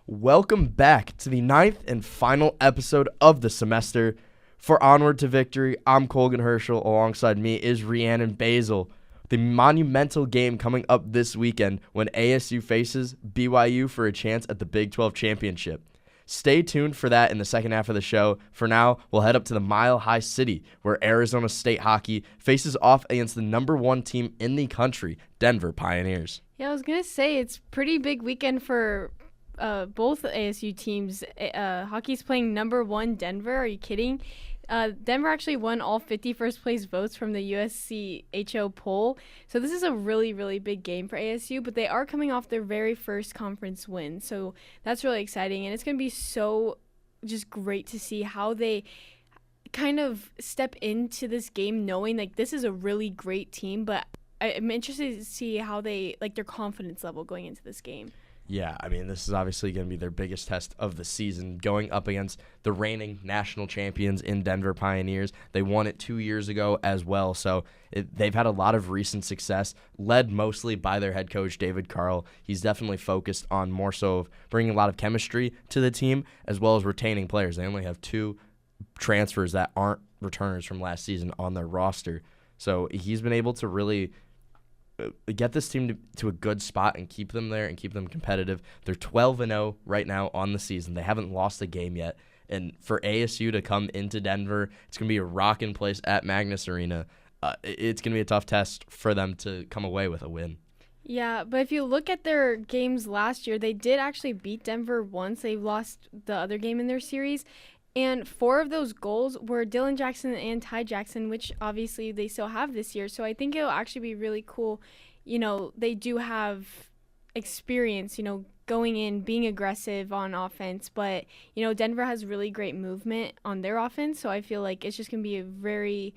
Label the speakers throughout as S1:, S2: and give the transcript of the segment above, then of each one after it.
S1: Welcome back to the ninth and final episode of the semester. For Onward to Victory, I'm Colgin Hirschel. Alongside me is Rhiannon Boesl. The monumental game coming up this weekend when ASU faces BYU for a chance at the Big 12 championship. Stay tuned for that in the second half of the show. For now, we'll head up to the Mile High City, where Arizona State hockey faces off against the number one team in the country, Denver Pioneers.
S2: Yeah, I was going to say it's pretty big weekend for both ASU teams. Hockey's playing number one Denver. Are you kidding? Denver actually won all 50 first place votes from the USCHO poll. So this is a really, really big game for ASU, but they are coming off their very first conference win. So that's really exciting. And it's going to be so just great to see how they kind of step into this game knowing like this is a really great team. But I'm interested to see how they like their confidence level going into this game.
S1: Yeah, I mean, this is obviously going to be their biggest test of the season, going up against the reigning national champions in Denver Pioneers. They won it 2 years ago as well, so they've had a lot of recent success, led mostly by their head coach, David Carl. He's definitely focused on more so of bringing a lot of chemistry to the team, as well as retaining players. They only have 2 transfers that aren't returners from last season on their roster. So he's been able to really get this team to a good spot and keep them there and keep them competitive. They're 12-0 right now on the season. They haven't lost a game yet. And for ASU to come into Denver, it's going to be a rocking place at Magnus Arena. It's going to be a tough test for them to come away with a win.
S2: Yeah, but if you look at their games last year, they did actually beat Denver once. They lost the other game in their series. And 4 of those goals were Dylan Jackson and Ty Jackson, which obviously they still have this year. So I think it'll actually be really cool. You know, they do have experience, going in, being aggressive on offense. But, Denver has really great movement on their offense. So I feel like it's just going to be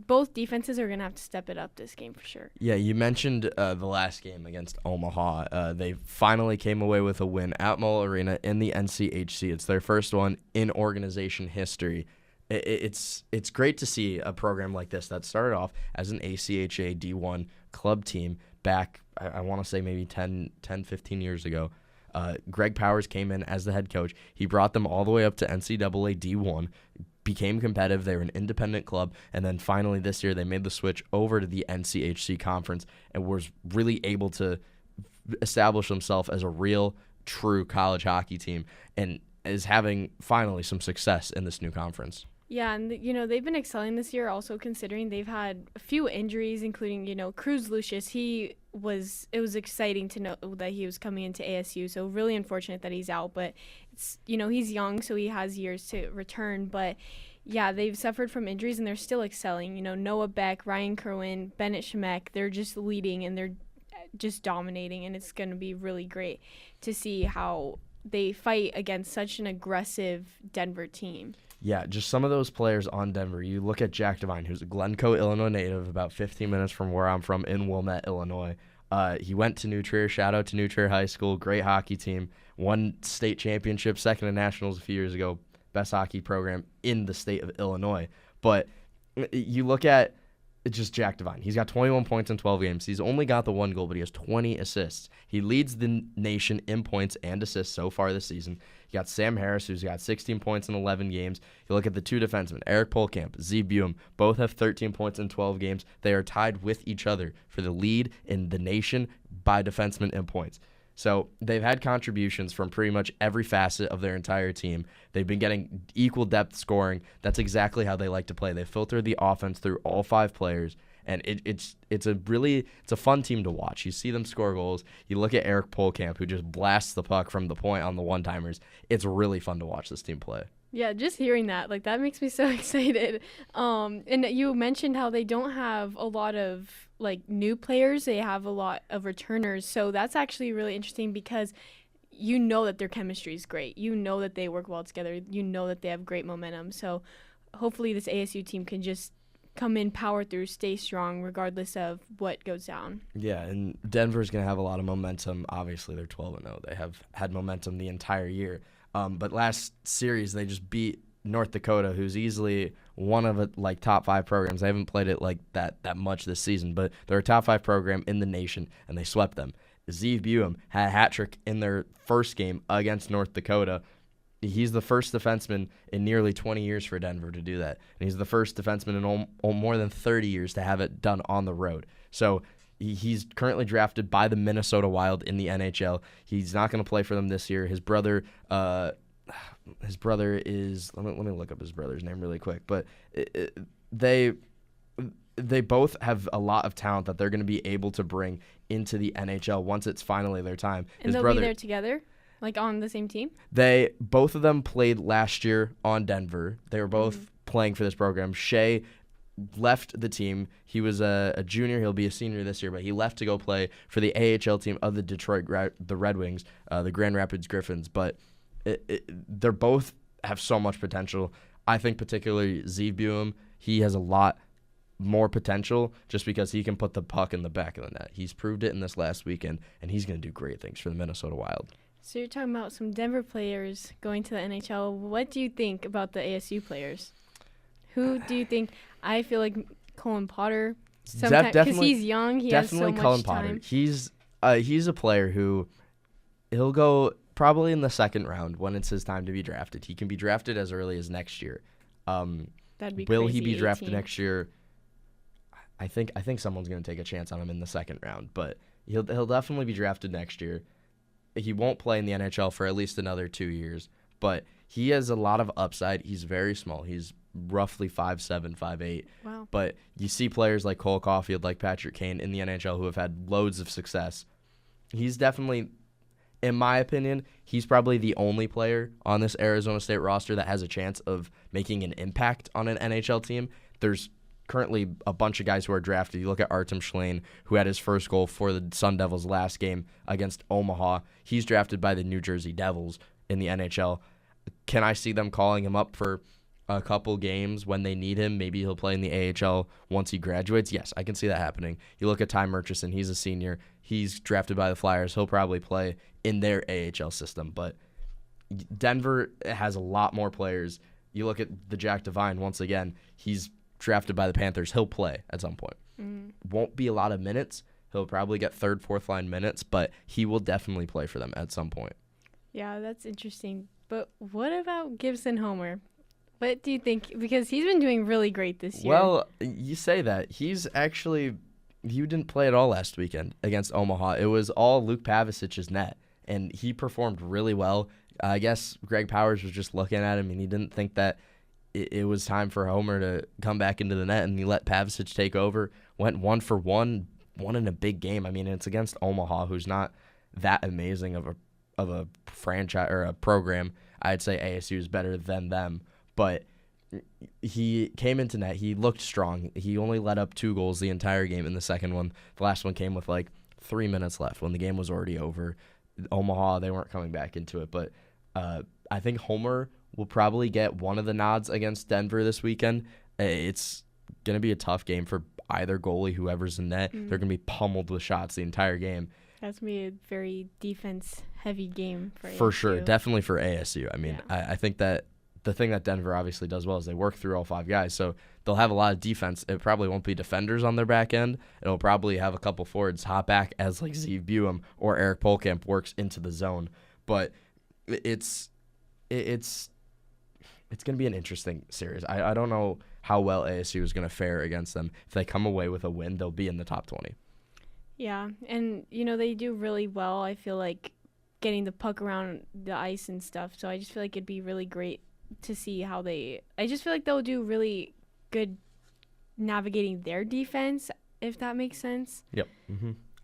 S2: both defenses are going to have to step it up this game for sure.
S1: Yeah, you mentioned the last game against Omaha. They finally came away with a win at Mull Arena in the NCHC. It's their first one in organization history. It's great to see a program like this that started off as an ACHA D1 club team back, I want to say maybe 10, 15 years ago. Greg Powers came in as the head coach. He brought them all the way up to NCAA D1, became competitive. They were an independent club, and then finally this year they made the switch over to the NCHC conference and was really able to establish themselves as a real, true college hockey team and is having finally some success in this new conference.
S2: Yeah, and they've been excelling this year also considering they've had a few injuries, including, Cruz Lucius. It was exciting to know that he was coming into ASU, so really unfortunate that he's out, but it's, he's young, so he has years to return, but yeah, they've suffered from injuries and they're still excelling. Noah Beck, Ryan Kerwin, Bennett Shemek, they're just leading and they're just dominating, and it's going to be really great to see how they fight against such an aggressive Denver team.
S1: Yeah, just some of those players on Denver. You look at Jack Devine, who's a Glencoe, Illinois native, about 15 minutes from where I'm from in Wilmette, Illinois. He went to New Trier. Shout out to New Trier High School. Great hockey team. Won state championship, second in nationals a few years ago. Best hockey program in the state of Illinois. But you look at just Jack Devine. He's got 21 points in 12 games. He's only got the 1 goal, but he has 20 assists. He leads the nation in points and assists so far this season. You got Sam Harris, who's got 16 points in 11 games. You look at the 2 defensemen, Eric Polkamp, Z. Buem, both have 13 points in 12 games. They are tied with each other for the lead in the nation by defensemen in points. So they've had contributions from pretty much every facet of their entire team. They've been getting equal depth scoring. That's exactly how they like to play. They filter the offense through all 5 players, and it's a fun team to watch. You see them score goals. You look at Eric Polkamp, who just blasts the puck from the point on the one-timers. It's really fun to watch this team play.
S2: Yeah, just hearing that, that makes me so excited. And you mentioned how they don't have a lot of, new players. They have a lot of returners. So that's actually really interesting because you know that their chemistry is great. You know that they work well together. You know that they have great momentum. So hopefully this ASU team can just come in, power through, stay strong, regardless of what goes down.
S1: Yeah, and Denver's going to have a lot of momentum. Obviously, they're 12-0. They have had momentum the entire year. But last series, they just beat North Dakota, who's easily one of the top 5 programs. They haven't played it that much this season, but they're a top 5 program in the nation, and they swept them. Zeev Buem had a hat trick in their first game against North Dakota. He's the first defenseman in nearly 20 years for Denver to do that. And he's the first defenseman in more than 30 years to have it done on the road. So he's currently drafted by the Minnesota Wild in the NHL. He's not going to play for them this year. His brother is, let me look up his brother's name really quick. But they both have a lot of talent that they're going to be able to bring into the NHL once it's finally their time.
S2: And they'll be there together? Like on the same team?
S1: Both of them played last year on Denver. They were both playing for this program. Shea left the team. He was a junior. He'll be a senior this year, but he left to go play for the AHL team of the the Red Wings, the Grand Rapids Griffins. But they're both have so much potential. I think particularly Zeev Buem, he has a lot more potential just because he can put the puck in the back of the net. He's proved it in this last weekend, and he's going to do great things for the Minnesota Wild.
S2: So you're talking about some Denver players going to the NHL. What do you think about the ASU players? Who do you think? I feel like Colin Potter. Because he's young, he has so much
S1: Colin
S2: time.
S1: Potter. He's a player who he'll go probably in the second round when it's his time to be drafted. He can be drafted as early as next year.
S2: That'd be
S1: will
S2: crazy,
S1: he be drafted
S2: 18.
S1: next year? I think someone's going to take a chance on him in the second round, but he'll definitely be drafted next year. He won't play in the NHL for at least another 2 years, but he has a lot of upside. He's very small. He's roughly 5'7", 5'8".
S2: Wow.
S1: But you see players like Cole Caulfield, like Patrick Kane in the NHL who have had loads of success. He's definitely, in my opinion, he's probably the only player on this Arizona State roster that has a chance of making an impact on an NHL team. There's currently a bunch of guys who are drafted. You look at Artem Schlane, who had his first goal for the Sun Devils last game against Omaha. He's drafted by the New Jersey Devils in the NHL. Can I see them calling him up for a couple games when they need him? Maybe he'll play in the AHL once he graduates. Yes, I can see that happening. You look at Ty Murchison. He's a senior. He's drafted by the Flyers. He'll probably play in their AHL system. But Denver has a lot more players. You look at the Jack Devine, once again, he's drafted by the Panthers. He'll play at some point. Won't be a lot of minutes. He'll probably get third, fourth line minutes, but he will definitely play for them at some point.
S2: Yeah, that's interesting. But what about Gibson Homer? What do you think? Because he's been doing really great this year.
S1: Well, you say that. He didn't play at all last weekend against Omaha. It was all Luke Pavicic's net, and he performed really well. I guess Greg Powers was just looking at him, and he didn't think that it was time for Homer to come back into the net, and he let Pavicic take over. Went 1 for 1, won in a big game. I mean, it's against Omaha, who's not that amazing of a franchise or a program. I'd say ASU is better than them, but he came into net. He looked strong. He only let up 2 goals the entire game in the second one. The last one came with like 3 minutes left when the game was already over. Omaha, they weren't coming back into it, but I think Homer will probably get one of the nods against Denver this weekend. It's going to be a tough game for either goalie, whoever's in net. They're going to be pummeled with shots the entire game.
S2: That's going to be a very defense-heavy game for ASU.
S1: For sure. Definitely for ASU. I mean,
S2: yeah.
S1: I think that the thing that Denver obviously does well is they work through all 5 guys, so they'll have a lot of defense. It probably won't be defenders on their back end. It'll probably have a couple forwards hop back as like Zeev Buem or Eric Polkamp works into the zone. But it's going to be an interesting series. I don't know how well ASU is going to fare against them. If they come away with a win, they'll be in the top 20.
S2: Yeah, and, they do really well, I feel like, getting the puck around the ice and stuff. So I just feel like it'd be really great to see how I just feel like they'll do really good navigating their defense, if that makes sense.
S1: Yep.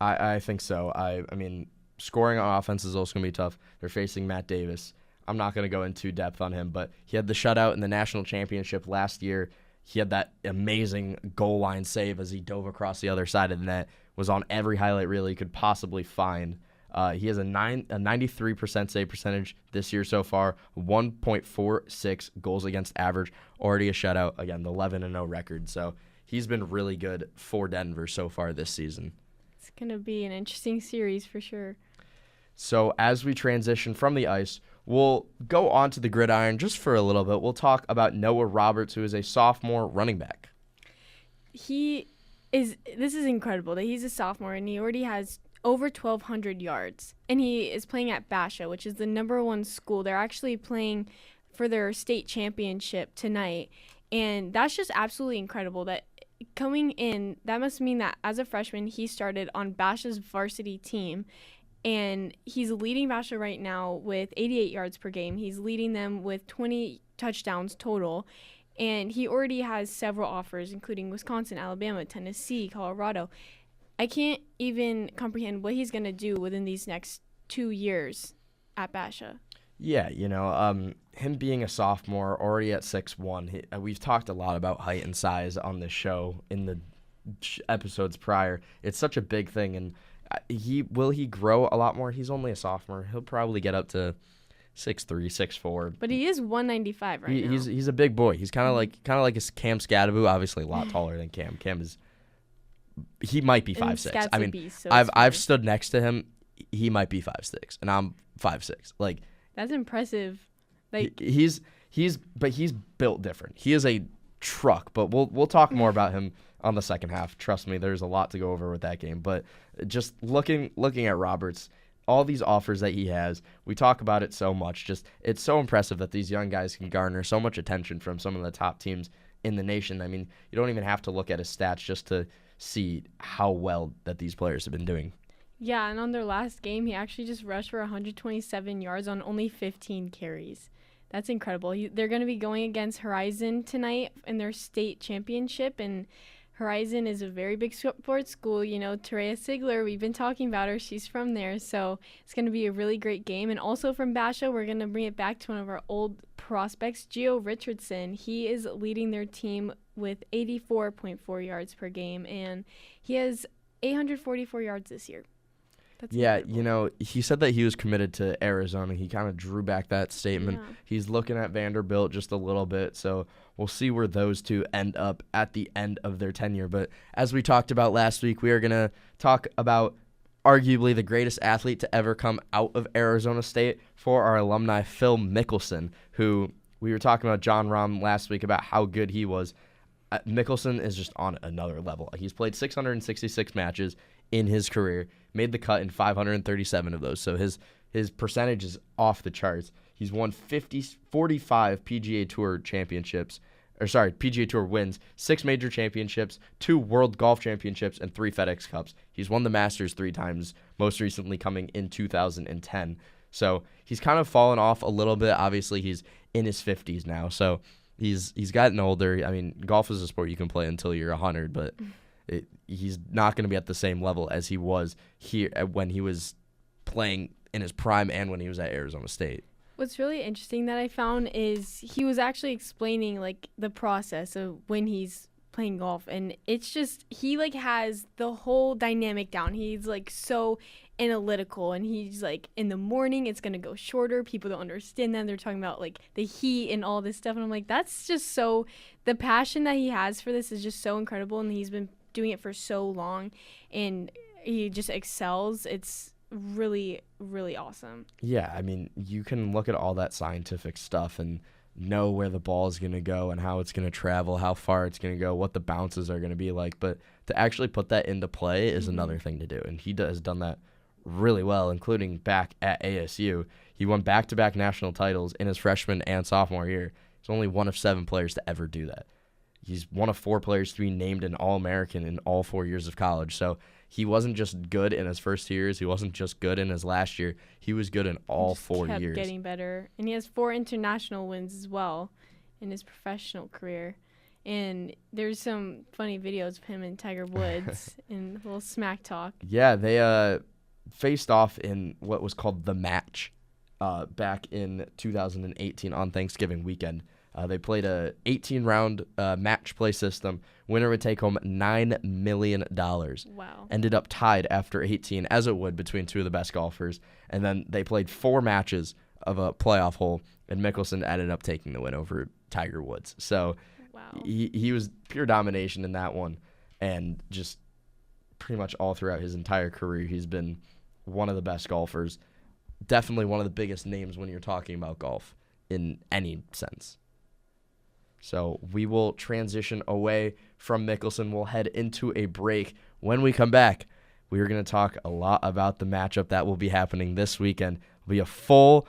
S1: I think so. I mean, scoring on offense is also going to be tough. They're facing Matt Davis. I'm not going to go into depth on him, but he had the shutout in the national championship last year. He had that amazing goal line save as he dove across the other side of the net. Was on every highlight reel he could possibly find. He has a 93% save percentage this year so far, 1.46 goals against average, already a shutout. Again, the 11-0 record. So he's been really good for Denver so far this season.
S2: It's going to be an interesting series for sure.
S1: So as we transition from the ice, we'll go on to the gridiron just for a little bit. We'll talk about Noah Roberts, who is a sophomore running back.
S2: This is incredible that he's a sophomore and he already has over 1,200 yards. And he is playing at Basha, which is the #1 school. They're actually playing for their state championship tonight. And that's just absolutely incredible that coming in, that must mean that as a freshman, he started on Basha's varsity team. And he's leading Basha right now with 88 yards per game. He's leading them with 20 touchdowns total. And he already has several offers, including Wisconsin, Alabama, Tennessee, Colorado. I can't even comprehend what he's going to do within these next 2 years at Basha.
S1: Yeah, him being a sophomore, already at 6'1", we've talked a lot about height and size on this show in the episodes prior. It's such a big thing, and will he grow a lot more? He's only a sophomore. He'll probably get up to 6'3", 6'4".
S2: But he is 195 right now.
S1: He's a big boy. He's kind of like a Cam Scadaboo, obviously a lot taller than Cam. He might be 5'6". I mean, I've stood next to him. He might be 5'6", and I'm 5'6". Like,
S2: that's impressive. Like,
S1: he's built different. He is a truck, but we'll talk more about him on the second half. Trust me, there's a lot to go over with that game. But just looking at Roberts, all these offers that he has, we talk about it so much. Just it's so impressive that these young guys can garner so much attention from some of the top teams in the nation. I mean, you don't even have to look at his stats just to see how well that these players have been doing.
S2: Yeah, and on their last game, he actually just rushed for 127 yards on only 15 carries. That's incredible. They're going to be going against Horizon tonight in their state championship, and Horizon is a very big sports school. Terea Sigler, we've been talking about her. She's from there, so it's going to be a really great game. And also from Basha, we're going to bring it back to one of our old prospects, Gio Richardson. He is leading their team with 84.4 yards per game, and he has 844 yards this year. That's incredible.
S1: He said that he was committed to Arizona. He kind of drew back that statement.
S2: Yeah.
S1: He's looking at Vanderbilt just a little bit, so we'll see where those two end up at the end of their tenure. But as we talked about last week, we are going to talk about arguably the greatest athlete to ever come out of Arizona State for our alumni, Phil Mickelson, who we were talking about John Rahm last week about how good he was. Mickelson is just on another level. He's played 666 matches in his career, made the cut in 537 of those. So his percentage is off the charts. He's won 45 PGA Tour PGA Tour wins, 6 major championships, 2 World Golf Championships, and 3 FedEx Cups. He's won the Masters 3 times, most recently coming in 2010. So he's kind of fallen off a little bit. Obviously, he's in his 50s now, so he's gotten older. I mean, golf is a sport you can play until you're 100, but he's not going to be at the same level as he was here when he was playing in his prime and when he was at Arizona State.
S2: What's really interesting that I found is he was actually explaining like the process of when he's playing golf, and it's just he like has the whole dynamic down. He's like so analytical, and he's like, in the morning it's gonna go shorter, people don't understand that, they're talking about like the heat and all this stuff, and I'm like, that's just so, the passion that he has for this is just so incredible, and he's been doing it for so long, and he just excels. It's really, really awesome.
S1: Yeah, I mean, you can look at all that scientific stuff and know where the ball is going to go and how it's going to travel, how far it's going to go, what the bounces are going to be like. But to actually put that into play is another thing to do. And he has done that really well, including back at ASU. He won back-to-back national titles in his freshman and sophomore year. He's only one of 7 players to ever do that. He's one of 4 players to be named an All-American in all 4 years of college. So he wasn't just good in his first 2 years. He wasn't just good in his last year. He was good in all 4 years. He
S2: kept getting better. And he has 4 international wins as well in his professional career. And there's some funny videos of him and Tiger Woods and a little smack talk.
S1: Yeah, they faced off in what was called The Match back in 2018 on Thanksgiving weekend. They played a 18-round match play system. Winner would take home $9 million.
S2: Wow.
S1: Ended up tied after 18, as it would, between 2 of the best golfers. And then they played 4 matches of a playoff hole, and Mickelson ended up taking the win over Tiger Woods. So
S2: wow.
S1: he was pure domination in that one. And just pretty much all throughout his entire career, he's been one of the best golfers. Definitely one of the biggest names when you're talking about golf in any sense. So we will transition away from Mickelson. We'll head into a break. When we come back, We are going to talk a lot about the matchup that will be happening this weekend. It'll be a full,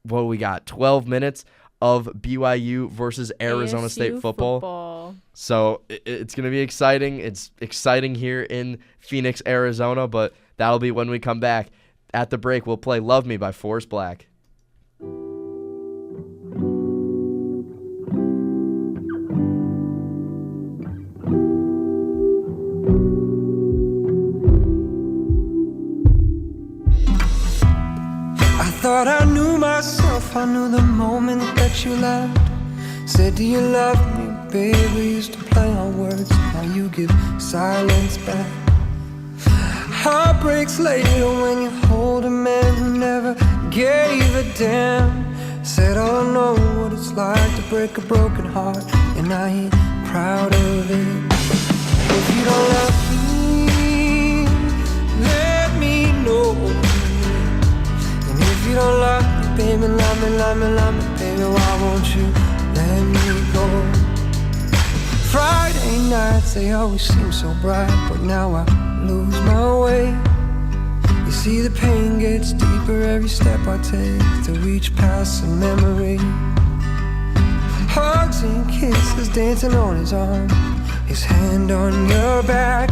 S1: 12 minutes of BYU versus Arizona State football. So it's going to be exciting. It's exciting here in Phoenix, Arizona, but that'll be when we come back. At the break, we'll play Love Me by Forrest Black.
S3: Thought I knew myself, I knew the moment that you left. Said, do you love me, baby? Used to play on words, now you give silence back. Heartbreaks later when you hold a man who never gave a damn. Said, I don't know what it's like to break a broken heart, and I ain't proud of it. If you don't love me, let me know. If you don't love me, baby, love me, baby, why won't you let me go? Friday nights, they always seem so bright, but now I lose my way. You see the pain gets deeper every step I take to reach past a memory. Hugs and kisses dancing on his arm, his hand on your back.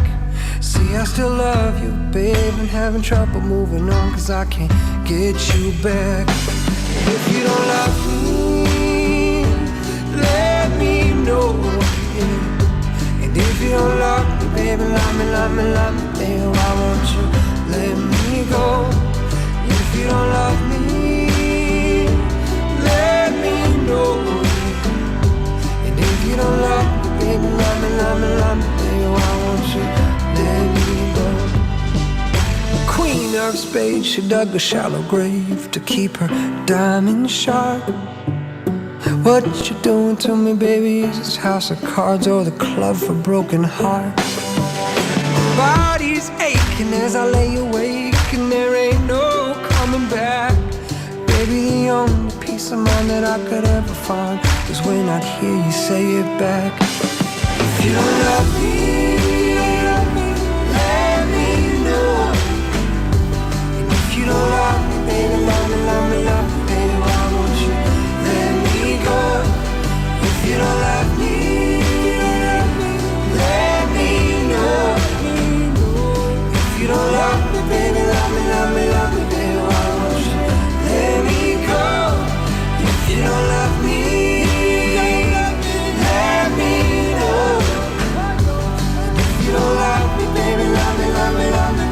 S3: See, I still love you, babe, and having trouble moving on, cause I can't get you back. If you don't love me, let me know, yeah. And if you don't love me, baby, love me, baby, why won't you let me go? If you don't love me, let me know. And if you don't love me, baby, love me, baby, why won't you let me go? The queen of spades, she dug a shallow grave to keep her diamond sharp. What you doing to me, baby? Is this house of cards or the club for broken hearts? Body's aching as I lay awake, and there ain't no coming back. Baby, the only peace of mind that I could ever find was when I'd hear you say it back. If you don't love me, let me know. And if you don't love me, baby, love me, baby, why won't you let me go? If you don't love me, let me know. If you don't love me, baby, love me, baby, why won't you let me go? If you don't love me, let me know. If you don't love me, baby, love me,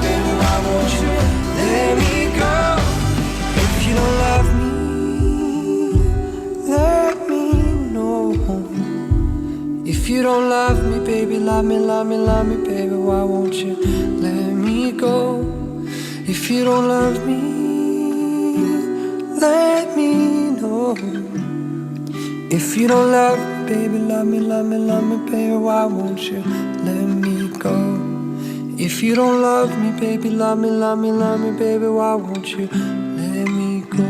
S3: baby, why won't you let me go? If you don't love me, let me know. If you don't love me, baby, love me, baby, why won't you let me go? If you don't love me, let me know. If you don't love me, baby, love me, baby, why won't you let me go? If you don't love me, baby, love me, baby, why won't you let me go?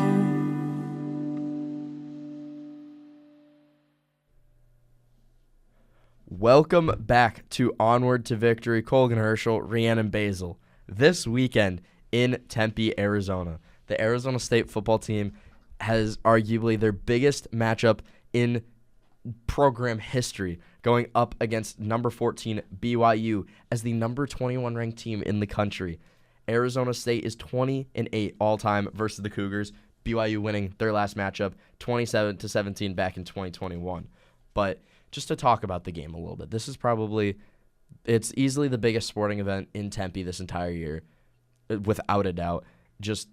S1: Welcome back to Onward to Victory. Colgin, Hirschel, Rhiannon, Boesl. This weekend in Tempe, Arizona, the Arizona State football team has arguably their biggest matchup in program history, going up against number 14 BYU as the number 21 ranked team in the country. Arizona State is 20-8 all-time versus the Cougars, BYU winning their last matchup 27-17 back in 2021. But just to talk about the game a little bit, this is it's easily the biggest sporting event in Tempe this entire year, without a doubt. Just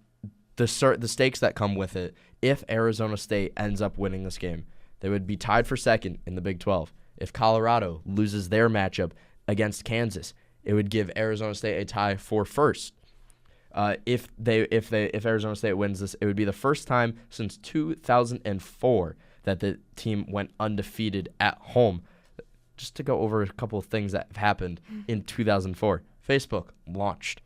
S1: the stakes that come with it. If Arizona State ends up winning this game, they would be tied for second in the Big 12. If Colorado loses their matchup against Kansas, it would give Arizona State a tie for first. If Arizona State wins this, it would be the first time since 2004 that the team went undefeated at home. Just to go over a couple of things that have happened in 2004. Facebook launched,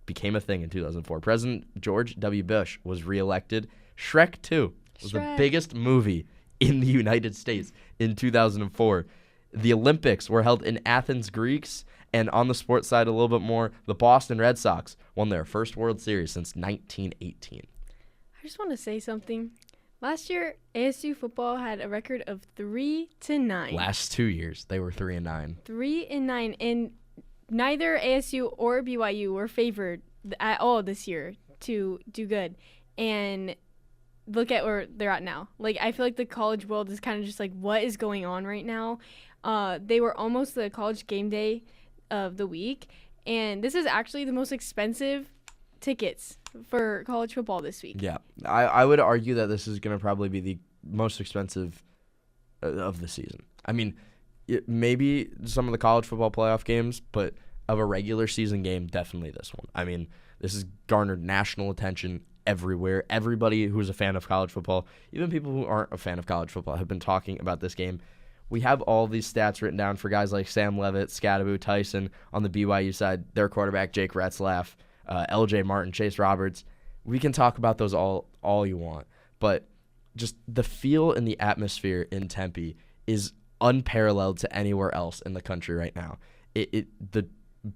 S1: became a thing in 2004. President George W. Bush was reelected. Shrek 2 was the biggest movie in the United States in 2004. The Olympics were held in Athens, Greece, And on the sports side a little bit more, the Boston Red Sox won their first World Series since 1918.
S2: I just want to say something. Last year, ASU football had a record of 3-9.
S1: Last 2 years, they were 3-9.
S2: 3-9, and neither ASU or BYU were favored at all this year to do good. And look at where they're at now. Like, I feel like the college world is kind of just like, what is going on right now? They were almost the college game day of the week, and this is actually the most expensive tickets for college football this week.
S1: Yeah, I would argue that this is going to probably be the most expensive of the season. I mean, maybe some of the college football playoff games, but of a regular season game, definitely this one. I mean, this has garnered national attention everywhere. Everybody who's a fan of college football, even people who aren't a fan of college football, have been talking about this game. We have all these stats written down for guys like Sam Leavitt, Scadaboo, Tyson on the BYU side, their quarterback, Jake Retzlaff, LJ Martin, Chase Roberts. We can talk about those all you want, but just the feel and the atmosphere in Tempe is unparalleled to anywhere else in the country right now. The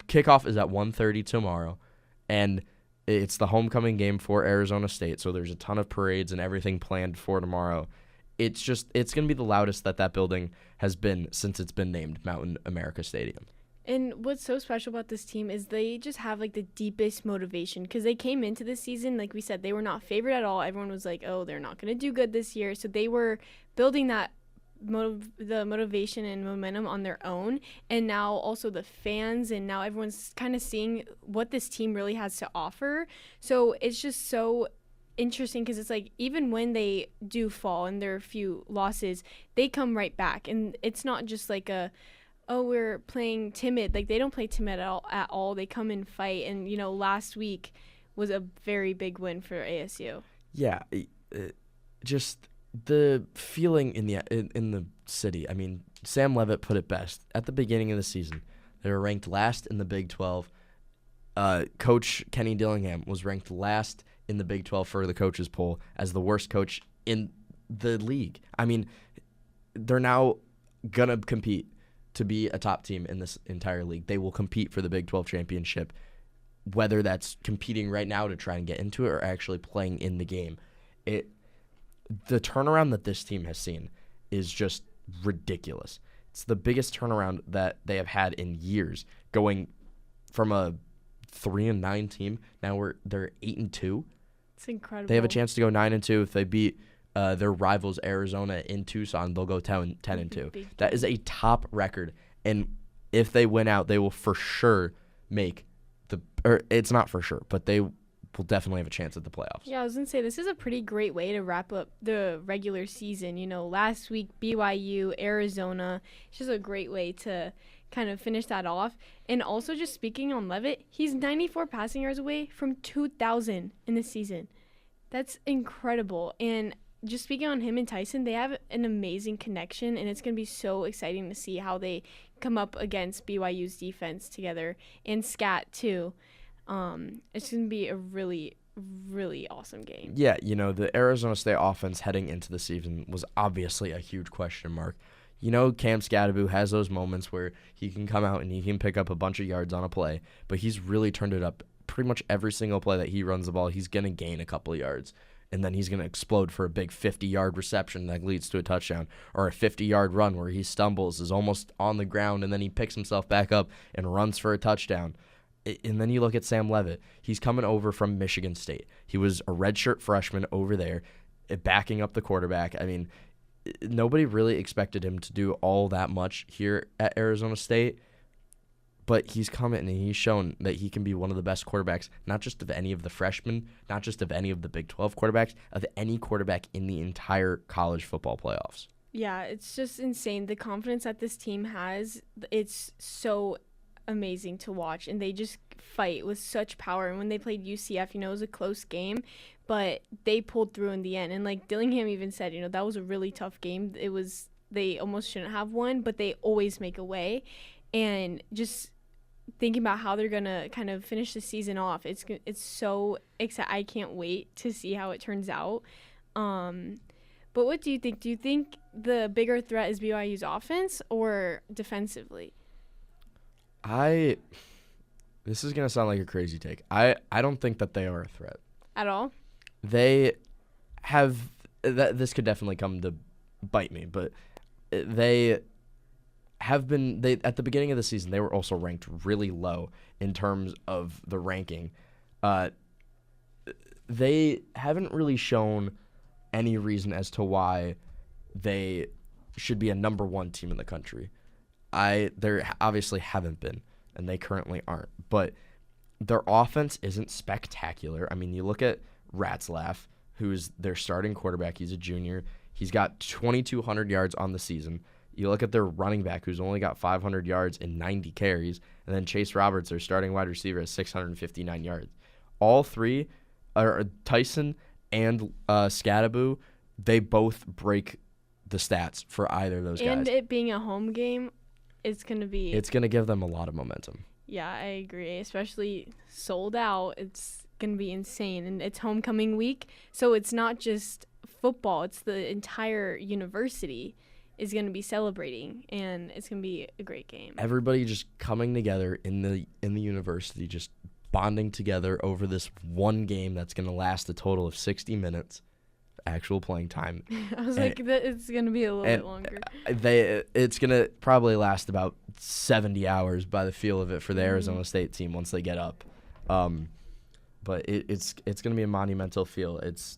S1: kickoff is at 1:30 tomorrow, and it's the homecoming game for Arizona State, so there's a ton of parades and everything planned for tomorrow. It's going to be the loudest that building has been since it's been named Mountain America Stadium.
S2: And what's so special about this team is they just have, like, the deepest motivation, because they came into this season, like we said, they were not favored at all. Everyone was like, oh, they're not going to do good this year. So they were building that the motivation and momentum on their own, and now also the fans, and now everyone's kind of seeing what this team really has to offer. So it's just so interesting, because it's like, even when they do fall and there are a few losses, they come right back, and it's not just like we're playing timid. Like, they don't play timid at all. They come and fight, and last week was a very big win for ASU.
S1: Yeah, just the feeling in the city. I mean, Sam Leavitt put it best at the beginning of the season. They were ranked last in the Big 12. Coach Kenny Dillingham was ranked last in the Big 12 for the coaches poll as the worst coach in the league. I mean, they're now gonna compete to be a top team in this entire league. They will compete for the Big 12 championship, whether that's competing right now to try and get into it or actually playing in the game. The turnaround that this team has seen is just ridiculous. It's the biggest turnaround that they have had in years, going from a 3-9 team. Now they're 8-2.
S2: It's incredible.
S1: They have a chance to go 9-2 if they beat their rivals Arizona in Tucson. They'll go 10-2. That is a top record, and if they win out, they will for sure make it's not for sure, but they will definitely have a chance at the playoffs.
S2: Yeah, I was going to say, this is a pretty great way to wrap up the regular season. Last week, BYU, Arizona. It's just a great way to kind of finish that off. And also, just speaking on Leavitt, he's 94 passing yards away from 2,000 in this season. That's incredible. And just speaking on him and Tyson, they have an amazing connection, and it's going to be so exciting to see how they come up against BYU's defense together, and Scat too. It's going to be a really, really awesome game.
S1: Yeah, the Arizona State offense heading into the season was obviously a huge question mark. Cam Scadaboo has those moments where he can come out and he can pick up a bunch of yards on a play, but he's really turned it up pretty much every single play that he runs the ball. He's going to gain a couple of yards, and then he's going to explode for a big 50-yard reception that leads to a touchdown, or a 50-yard run where he stumbles, is almost on the ground, and then he picks himself back up and runs for a touchdown. And then you look at Sam Leavitt. He's coming over from Michigan State. He was a redshirt freshman over there, backing up the quarterback. I mean, nobody really expected him to do all that much here at Arizona State, but he's come in and he's shown that he can be one of the best quarterbacks, not just of any of the freshmen, not just of any of the Big 12 quarterbacks, of any quarterback in the entire college football playoffs.
S2: Yeah, it's just insane. The confidence that this team has, it's so amazing to watch, and they just fight with such power. And when they played UCF, it was a close game, but they pulled through in the end. And like Dillingham even said, that was a really tough game. They almost shouldn't have won, but they always make a way. And just thinking about how they're gonna kind of finish the season off, it's so exciting. I can't wait to see how it turns out. But what do you think? Do you think the bigger threat is BYU's offense or defensively?
S1: This is gonna sound like a crazy take. I don't think that they are a threat
S2: At all?
S1: they have this could definitely come to bite me, but they have been they at the beginning of the season they were also ranked really low in terms of the ranking. They haven't really shown any reason as to why they should be a number one team in the country. There obviously haven't been, and they currently aren't. But their offense isn't spectacular. I mean, you look at Ratzlaff, who's their starting quarterback. He's a junior. He's got 2,200 yards on the season. You look at their running back, who's only got 500 yards and 90 carries. And then Chase Roberts, their starting wide receiver, has 659 yards. All three, Tyson and Scadaboo, they both break the stats for either of those guys.
S2: And it being a home game, it's going to
S1: give them a lot of momentum.
S2: Yeah, I agree. Especially sold out. It's going to be insane. And it's homecoming week, so it's not just football. It's the entire university is going to be celebrating, and it's going to be a great game.
S1: Everybody just coming together in the university, just bonding together over this one game that's going to last a total of 60 minutes actual playing time.
S2: I was like, it's going to be a little bit longer.
S1: It's going to probably last about 70 hours by the feel of it for the Arizona State team once they get up. But it's going to be a monumental feel. It's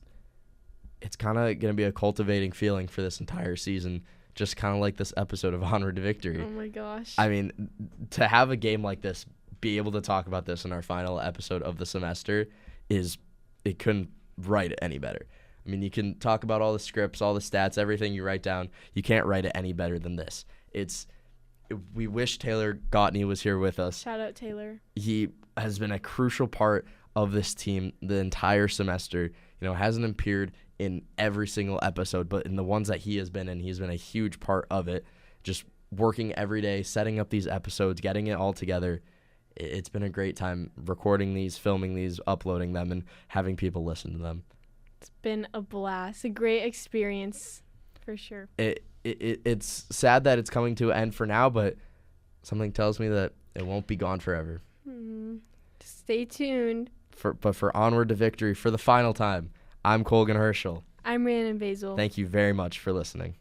S1: kind of going to be a cultivating feeling for this entire season, just kind of like this episode of Onward to Victory.
S2: Oh, my gosh.
S1: I mean, to have a game like this, be able to talk about this in our final episode of the semester, it couldn't write it any better. I mean, you can talk about all the scripts, all the stats, everything you write down. You can't write it any better than this. We wish Taylor Gottney was here with us.
S2: Shout out Taylor.
S1: He has been a crucial part of this team the entire semester. Hasn't appeared in every single episode, but in the ones that he has been in, he's been a huge part of it. Just working every day, setting up these episodes, getting it all together. It's been a great time recording these, filming these, uploading them, and having people listen to them.
S2: It's been a blast, a great experience for sure.
S1: It's sad that it's coming to an end for now, but something tells me that it won't be gone forever.
S2: Stay tuned.
S1: But for Onward to Victory, for the final time, I'm Colgin Hirschel.
S2: I'm Rhiannon Boesl.
S1: Thank you very much for listening.